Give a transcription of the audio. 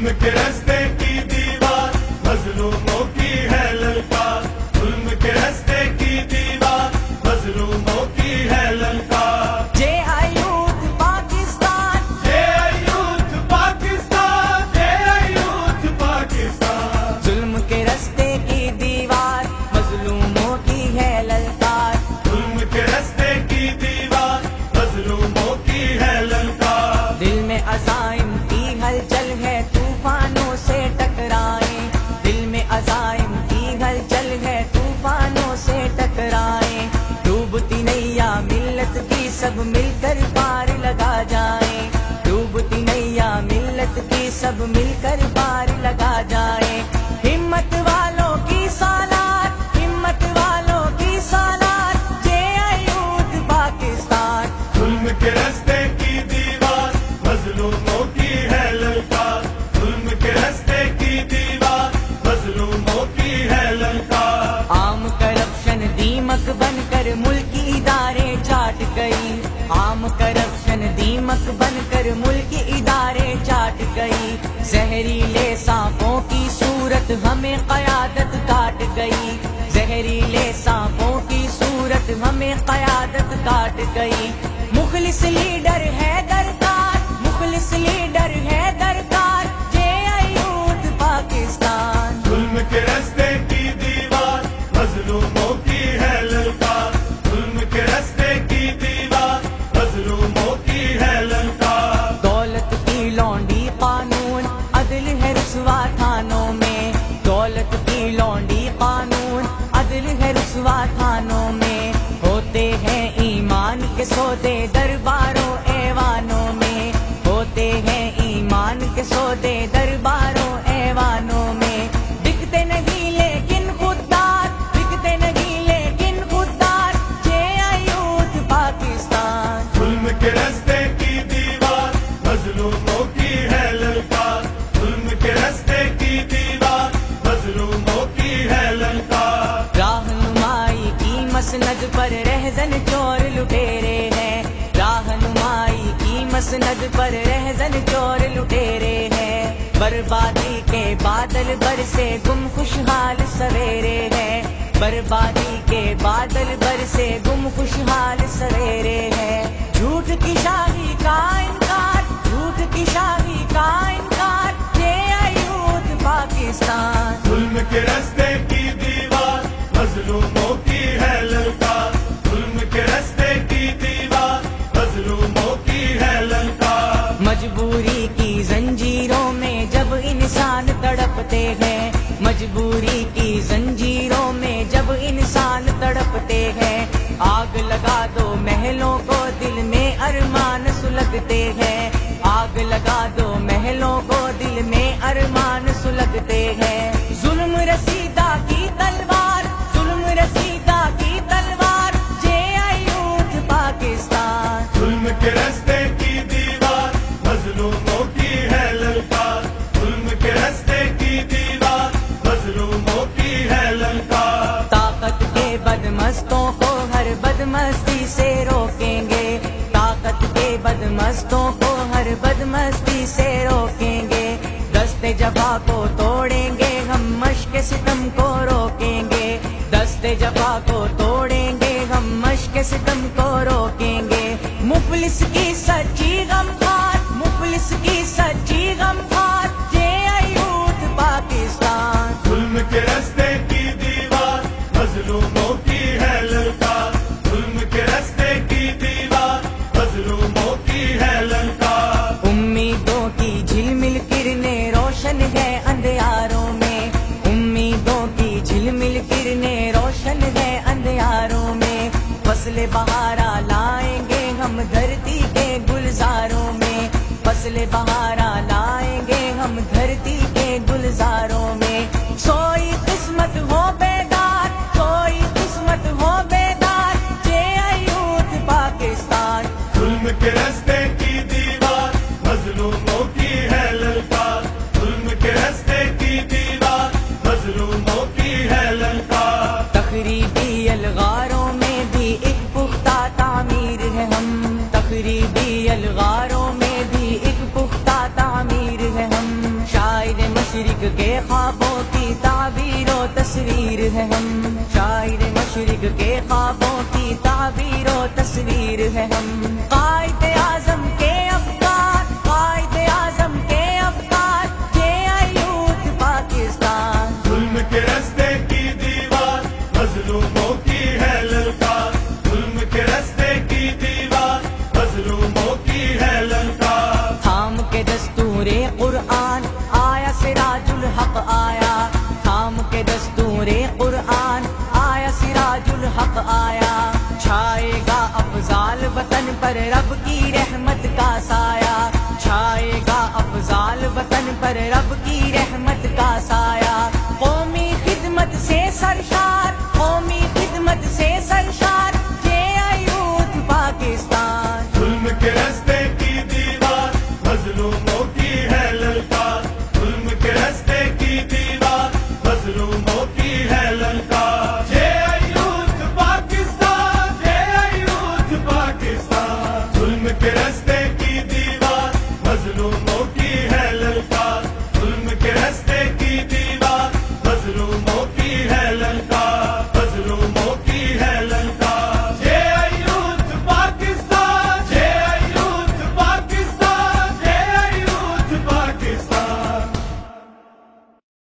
ظلم کے رستے کی دیوار مظلوموں کی ہے للکار، ظلم کے رستے کی دیوار مظلوموں کی ہے للکار۔ جے ایوتھ پاکستان، جے ایوتھ پاکستان، جے ایوتھ پاکستان۔ ظلم کے رستے کی دیوار مظلوموں کی ہے للکار، ظلم کے رستے کی دیوار مظلوموں کی ہے للکار۔ دل میں عزائم کی ہلچل ہے طوفانوں سے ٹکرائیں، دل میں عزائم کی ہلچل ہے طوفانوں سے ٹکرائیں، ڈوبتی نیا ملت کی سب مل کر پار لگا جائیں، ڈوبتی نیا ملت کی سب مل کر پار لگا جائیں۔ ہمت والوں کی سالات، ہمت والوں کی سالات، جے ایوتھ پاکستان۔ ظلم کے رستے کی دیوار مظلوموں کی ہے للکار، ظلم کے رستے کی دیوار مظلوموں کی ہے للکار۔ عام کرپشن دیمک بن کر ملکی ادارے چاٹ گئی، عام کرپشن دیمک بن کر ملکی ادارے چاٹ گئی، زہریلے سانپوں کی صورت ہمیں قیادت کاٹ گئی، زہریلے سانپوں کی صورت ہمیں قیادت کاٹ گئی۔ مخلص لیڈر ہے درکار، مخلص لیڈر ہے درکار، جے ایوتھ پاکستان۔ ظلم کے رستے کی دیوار مظلوموں کی ہے للکار، ظلم کے رستے کی دیوار مظلوموں کی ہے للکار۔ دولت کی لونڈی قانون، عدل ہے رسوا تھانوں میں، دولت کی لونڈی قانون، عدل ہے رسوا تھانوں میں، ہوتے ہیں ایمان کے سودے درباروں ایوانوں میں، ہوتے ہیں ایمان کے سودے درباروں ایوانوں میں، بکتے نہیں لیکن خوددار، بکتے نہیں لیکن خوددار، جے ایوتھ پاکستان۔ ظلم کے رستے کی دیوار مظلوموں کی ہے للکار، ظلم کے رستے کی دیوار مظلوموں کی ہے للکار۔ راہنمائی کی مسند پر رہزن چور لٹیرے ہیں، راہنمائی کی مسند پر رہزن چور لٹیرے ہیں، بربادی کے بادل برسے گم خوشحال سویرے ہیں، بربادی کے بادل برسے گم خوشحال سویرے ہیں۔ جھوٹ کی شاہی کا انکار، جھوٹ کی شاہی کا انکار، جے ایوتھ پاکستان۔ ظلم کے رستے کی دیوار مظلوموں کی ہے للکار، ظلم کے رستے کی دیوار مظلوموں کی ہے للکار۔ مجبوری کی زنجیروں میں جب انسان تڑپتے ہیں، مجبوری کی زنجیروں میں جب انسان تڑپتے ہیں، آگ لگا دو محلوں کو دل میں ارمان سلگتے ہیں، آگ لگا دو محلوں کو دل میں ارمان سلگتے ہیں۔ ظلم رسیدہ کی تلوار، ظلم رسیدہ کی تلوار، جے ایوتھ پاکستان۔ ظلم کے رستے کی دیوار مظلوموں کی ہے للکار، ظلم کے رستے کی دیوار مظلوموں کی ہے للکار۔ طاقت کے بدمستوں کو ہر بدمستی سے روکیں گے، طاقت کے بدمستوں کو ہر بدمستی سے روکیں گے، دستے جفا کو توڑیں گے ہم مشق ستم کو روکیں گے، دستے جفا کو توڑیں گے ہم مشق ستم کو روکیں گے۔ مفلس کی سچی غمخوار، مفلس کی سچی غمخوار، جے ایوتھ پاکستان۔ ظلم کے رستے کی دیوار مظلوموں کی ہے للکار، ظلم کے رستے کی دیوار مظلوموں کی ہے للکار۔ امیدوں کی جھلمل کرنیں روشن ہے اندھیاروں میں، امیدوں کی جھلمل کرنیں روشن ہے اندھیاروں میں، فصل بہارا لائیں گے ہم دھرتی کے گلزاروں میں، فصل بہارا لائیں گے ہم دھرتی کے گلزاروں میں۔ سوئی قسمت ہو بیدار، سوئی قسمت ہو بیدار، جے ایوتھ پاکستان۔ ظلم کے رستے کی دیوار مظلوموں کی ہے للکار، ظلم کے رستے کی دیوار مظلوموں کی ہے للکار۔ تخریبی الغاروں میں بھی ایک پختہ تعمیر ہے ہم، تخریبی الغاروں میں بھی ایک پختہ خوابوں کی تعبیر و تصویر ہے ہم، شاعر مشرق کے خوابوں کی تعبیر و تصویر ہے ہم، قائد اعظم کے افکار، قائد اعظم کے افکار، یہ ایوت پاکستان، ظلم کے رستے کی دیوار مظلوموں کی ہے للکار، ظلم کے رستے کی دیوار مظلوموں کی ہے للکار، تھام کے دستور قرآن آیا سراج الحق آیا، تھام کے دستور قرآن آیا سراج الحق آیا، چھائے گا افضال وطن پر رب کی رحمت کا سایہ،